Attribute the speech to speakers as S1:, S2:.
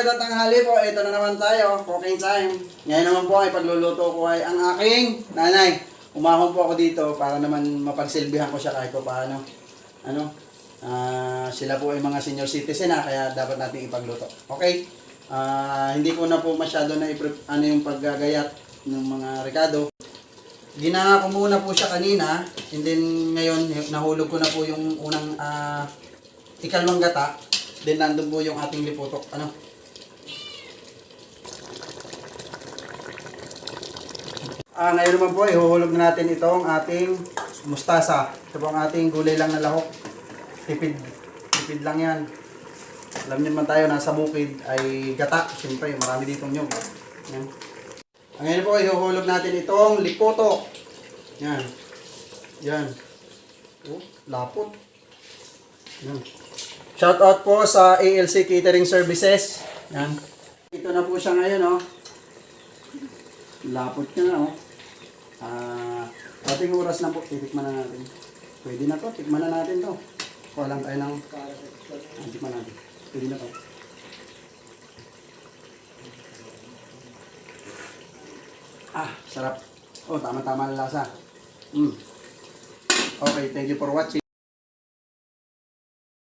S1: magandang tanghali po. Ito na naman tayo, cooking time. Ngayon naman po ay pagluluto ko ay ang aking nanay. Umahon po ako dito para naman mapagsilbihan ko siya kahit po paano. Sila po ay mga senior citizen kaya dapat natin ipagluto. Okay? Hindi ko na po masyado na yung paggagayat ng mga rekado. Ginanga ko muna po siya kanina, and then ngayon nahulog ko na po yung unang ikalawang gata. Then nandun po yung ating liputok. Ngayon naman po, ihuhulog na natin itong ating mustasa. Ito po ang ating gulay lang na lahok. Tipid. Tipid lang yan. Alam niyo naman tayo, nasa bukid ay gata. Siyempre, marami ditong nyug. Yan. Ngayon po, ihuhulog natin itong liputok. Yan. Yan. Oh, lapot. Yan. Shout out po sa ALC Catering Services. Yan. Ito na po siya ngayon, Lapot niya na, ating oras na po, titikman na natin. Pwede na to, tikman na natin to. Kuha lang tayo ng tikman natin. Pwede na to. Sarap. Oh, tama-tama na lasa. Okay, thank you for watching.